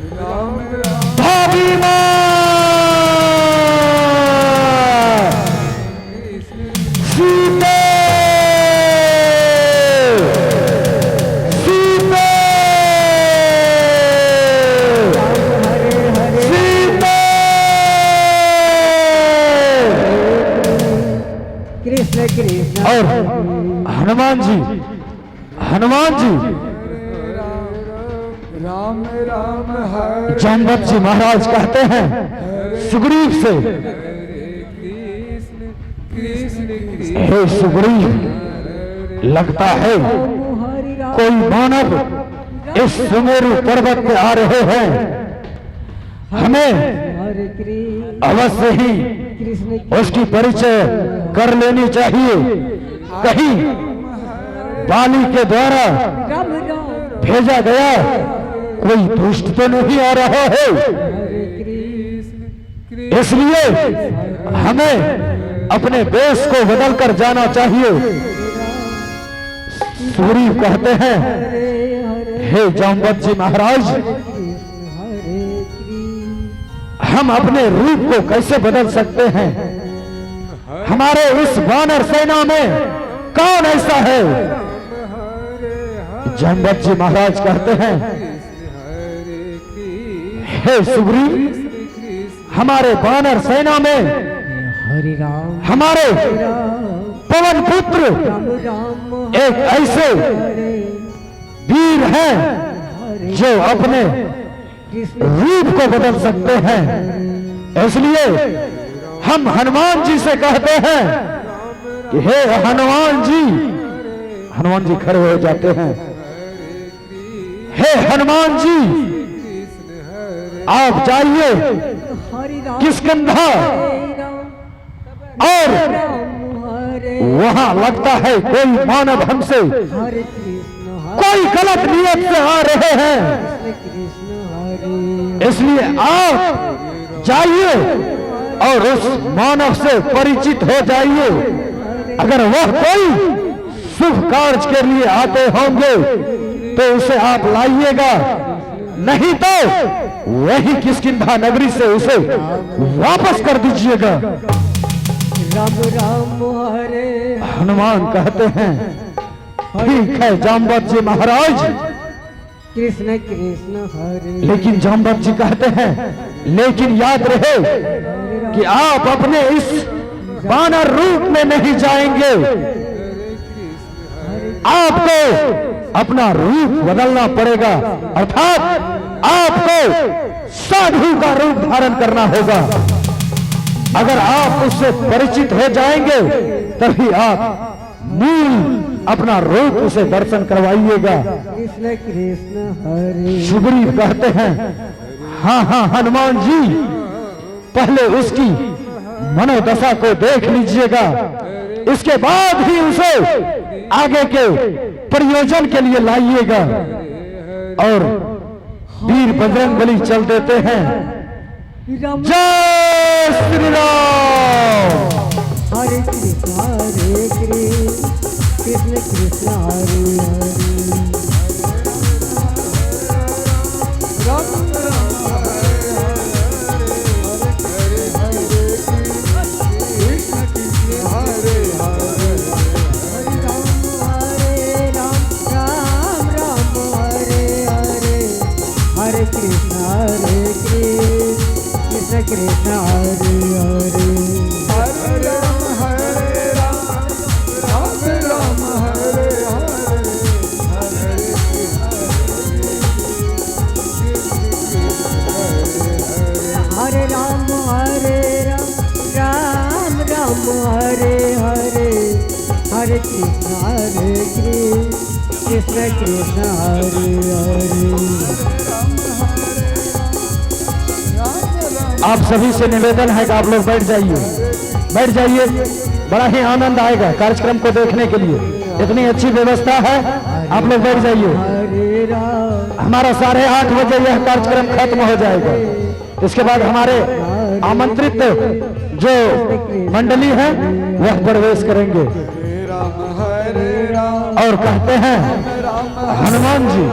भाभी माँ सीते सीते सीते कृष्ण कृष्ण। और हनुमान जी राम राम हरे जामवंत जी महाराज कहते हैं सुग्रीव से, कृष्ण कृष्ण कृष्ण हे सुग्रीव, लगता है हरि राम कोई मानव इस सुमेरु पर्वत पे आ रहे हैं। हमें हरे कृष्ण अवश्य ही कृष्ण उसकी परिचय कर लेनी चाहिए। कहीं बाली के द्वारा राम राम भेजा गया कोई दुष्ट तो नहीं आ रहा है, हरे कृष्ण इसलिए हमें अपने वेश को बदल कर जाना चाहिए। सुग्रीव कहते हैं, हरे हरे हे जामवंत जी महाराज, कृष्ण हरे कृष्ण। हम अपने रूप को कैसे बदल सकते हैं? हमारे इस वानर सेना में कौन ऐसा है? जामवंत जी महाराज कहते हैं, हे सुग्रीव, हमारे वानर सेना में हरि राम हमारे राम पवन पुत्र राम राम एक ऐसे हरे वीर हैं हरे जो अपने कृष्ण रूप को बदल सकते हैं। इसलिए हम हनुमान जी से कहते हैं कि हे हनुमान जी खड़े हो जाते हैं। हे हनुमान जी, आप जाइए हरि राम किष्किंधा, हरे राम और राम हरे वहां लगता है कोई मानव हमसे हरे कृष्ण हरे कोई गलत नियत से आ रहे हैं। कृष्ण हरे इसलिए आप जाइए और उस मानव से परिचित हो जाइए। अगर वह कोई शुभ कार्य के लिए आते होंगे तो उसे आप लाइएगा, नहीं तो वही किष्किंधा नगरी से उसे वापस कर दीजिएगा। राम राम हरे हनुमान कहते हैं, ठीक है जामवंत जी महाराज। कृष्ण कृष्ण हरे लेकिन जामवंत जी कहते हैं, लेकिन याद रहे कि आप अपने इस वानर रूप में नहीं जाएंगे। आपको अपना रूप बदलना पड़ेगा, अर्थात आपको साधु का रूप धारण करना होगा। अगर आप उससे परिचित हो जाएंगे तभी आप मूल अपना रूप उसे दर्शन करवाइएगा। कृष्ण कृष्ण हरे सुग्रीव कहते हैं, हाँ हनुमान जी, पहले उसकी मनोदशा को देख लीजिएगा, इसके बाद ही उसे आगे के प्रयोजन के लिए लाइएगा। और वीर बजरंगबली चल देते हैं। राम जय श्री राम। हरे कृष्ण कृष्ण कृष्ण हरे हरे राम राम हरे हरे कृष्ण कृष्ण हरे हरे हरे राम राम राम हरे हरे हरे कृष्ण कृष्ण कृष्ण हरे हरे हरे राम राम राम हरे हरे हरे हरे राम राम राम हरे हरे हरे कृष्ण कृष्ण कृष्ण हरे हरे आप सभी से निवेदन है कि आप लोग बैठ जाइए। बड़ा ही आनंद आएगा कार्यक्रम को देखने के लिए, इतनी अच्छी व्यवस्था है। आप लोग बैठ जाइए। हरे राम हमारा 8:30 बजे यह कार्यक्रम खत्म हो जाएगा। इसके बाद हमारे आमंत्रित जो मंडली है वह प्रवेश करेंगे और कहते हैं, हनुमान जी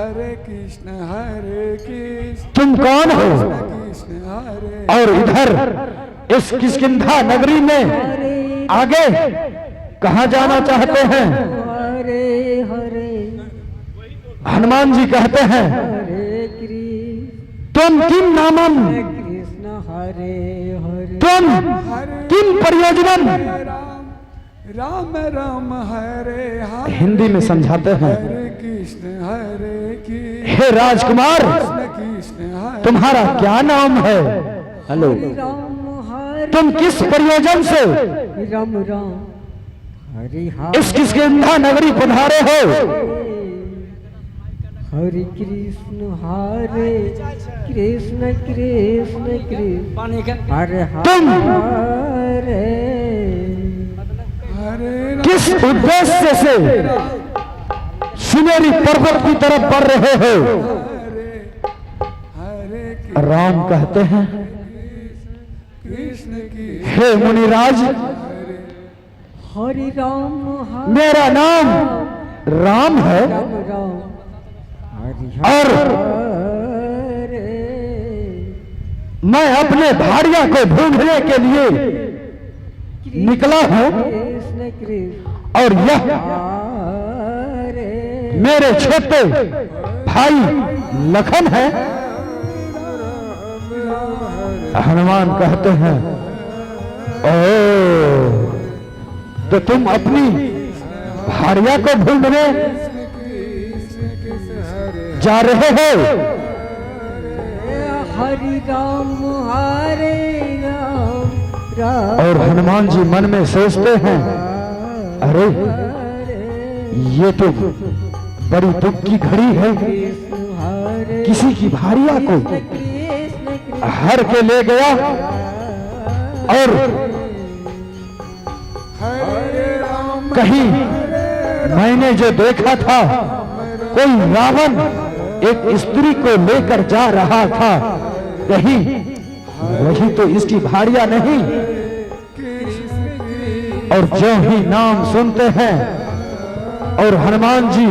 हरे कृष्ण तुम कौन हो कृष्ण हरे और इधर इस किष्किंधा नगरी में आगे कहाँ जाना चाहते हैं? हरे हरे हनुमान जी कहते हैं हरे कृष्ण तुम किम नामम, कृष्ण हरे हरे तुम किम प्रयोजनम। राम राम हरे हरे हिंदी में समझाते हैं, हरे कृष्ण हे राजकुमार कृष्ण हरे तुम्हारा क्या नाम है? हेलो, राम हरे तुम किस प्रयोजन से राम राम हरे इस किष्किंधा नगरी पधारे हो? हरे कृष्ण हरे कृष्ण कृष्ण कृष्ण हरे तुम हरे हरे किस उद्देश्य से सुनेरी पर्वत की तरफ बढ़ रहे हो? हरे राम कहते हैं कृष्ण की हे मुनिराज हरे राम हरे मेरा नाम राम है राम राम हरे और हरे मैं अपने भाड़िया को ढूंढने के लिए निकला हूँ कृष्ण कृष्ण और यह हरे मेरे छोटे भाई लखन है। हनुमान कहते हैं ओ तो तुम अपनी भाड़िया को ढूंढने जा रहे हो? हरि राम हरे राम राम और हनुमान जी मन में सोचते हैं अरे ये तो बड़ी दुख की घड़ी है, कृष्ण हरे किसी की भाड़िया को कृष्ण कृष्ण हर के ले गया और हरे राम कहीं मैंने जो देखा था कोई रावण एक स्त्री को लेकर जा रहा था, कहीं वही तो इसकी भाड़िया नहीं। और जो ही नाम सुनते हैं और हनुमान जी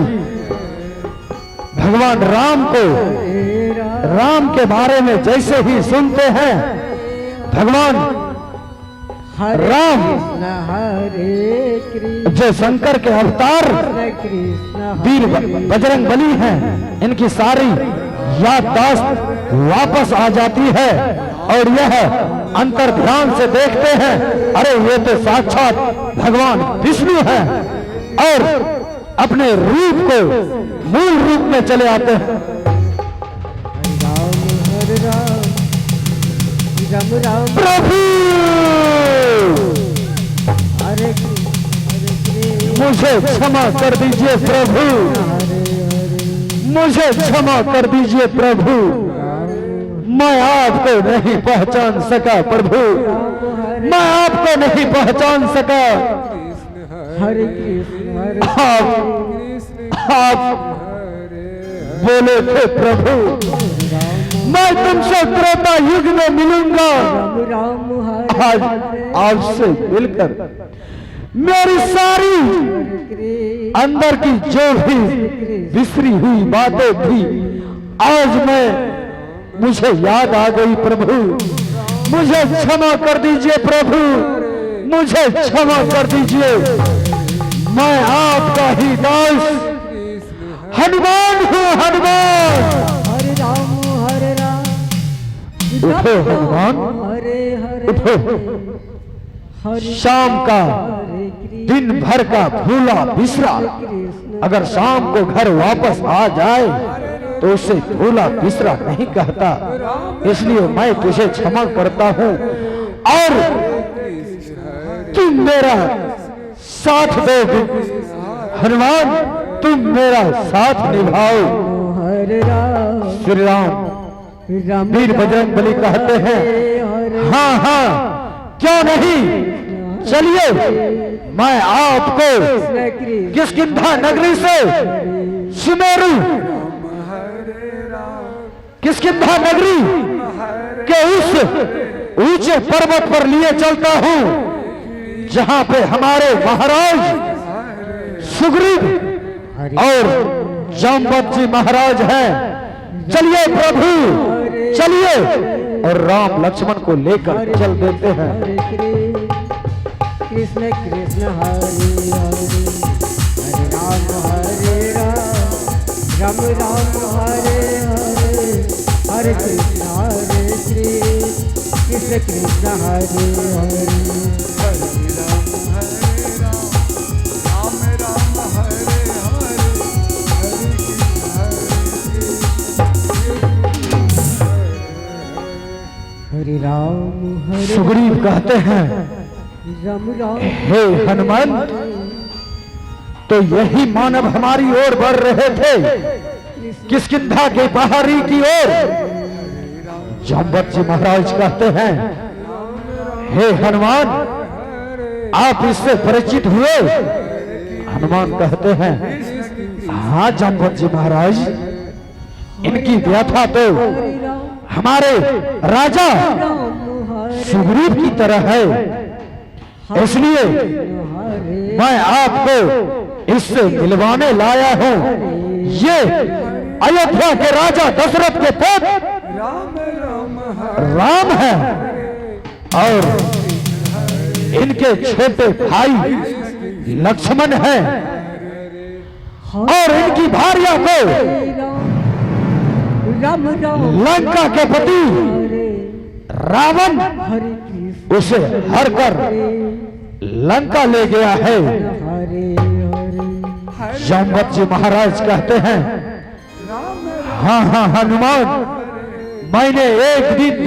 भगवान राम को राम के बारे में जैसे ही सुनते हैं, भगवान राम हरे कृष्ण जो शंकर के अवतार कृष्ण वीर बजरंग बली हैं, इनकी सारी याददाश्त वापस आ जाती है और यह अंतर ध्यान से देखते हैं अरे ये तो साक्षात भगवान विष्णु हैं और अपने रूप को मूल रूप में चले आते हैं। राम हरे राम राम राम प्रभु हरे कृष्ण मुझे क्षमा कर दीजिए प्रभु, हरे हरे मुझे क्षमा कर दीजिए प्रभु, मैं आपको नहीं पहचान सका प्रभु, मैं आपको नहीं पहचान सका। हरे कृष्ण हरे आप बोले थे प्रभु मैं तुमसे त्रेता युग में मिलूंगा, राम राम हरे आज आपसे मिलकर मेरी सारी कृष्ण अंदर की जो भी बिसरी हुई बातें थी आज मुझे याद आ गई प्रभु, मुझे क्षमा कर दीजिए प्रभु, मुझे क्षमा कर दीजिए। मैं आपका ही दास हनुमान हूँ, हनुमान। हरे राम उठो हनुमान, हरे हरे उठो। हरे शाम का हरे कृष्ण दिन भर का भूला बिसरा अगर शाम को घर वापस आ जाए तो उसे भूला बिसरा नहीं कहता, इसलिए मैं तुझे क्षमा करता हूँ और तुम मेरा साथ दोगे हनुमान, तुम मेरा साथ निभाओ। हरे राम श्री राम राम वीर बजरंग बली कहते हैं हाँ हाँ क्यों नहीं, चलिए मैं आपको कृष्ण किष्किंधा नगरी से सुमेरु किष्किंधा नगरी के उस ऊंचे पर्वत पर लिए चलता हूँ जहाँ पे हमारे महाराज सुग्रीव और जामवंत जी महाराज हैं, चलिए प्रभु चलिए, और राम लक्ष्मण को लेकर चल देते हैं। हरे कृष्ण कृष्ण हरे हरे, हरे राम राम हरे हरे, हरे कृष्ण हरे कृष्ण कृष्ण हरे हरे। हरे राम राम राम हरे हरे, हरे हरे राम हरे सुग्रीव कहते हैं, राम राम हे हनुमान, तो यही मानव हमारी ओर बढ़ रहे थे किष्किंधा के पहाड़ी की ओर। जामवंत जी महाराज कहते हैं, हे हनुमान, आप इससे परिचित हुए? हनुमान कहते हैं, हाँ जामवंत जी महाराज, इनकी व्यथा तो हमारे राजा सुग्रीव की तरह है, इसलिए मैं आपको इससे मिलवाने लाया हूं। ये अयोध्या के राजा दशरथ के पुत्र राम राम हरे राम है, और इनके छोटे भाई लक्ष्मण हैं, और इनकी भार्या को राम राम लंका के पति रावण हरे कृष्ण उसे हर कर लंका ले गया है। हरे हरे जामवंत जी महाराज कहते हैं, हाँ हाँ हनुमान, मैंने एक दिन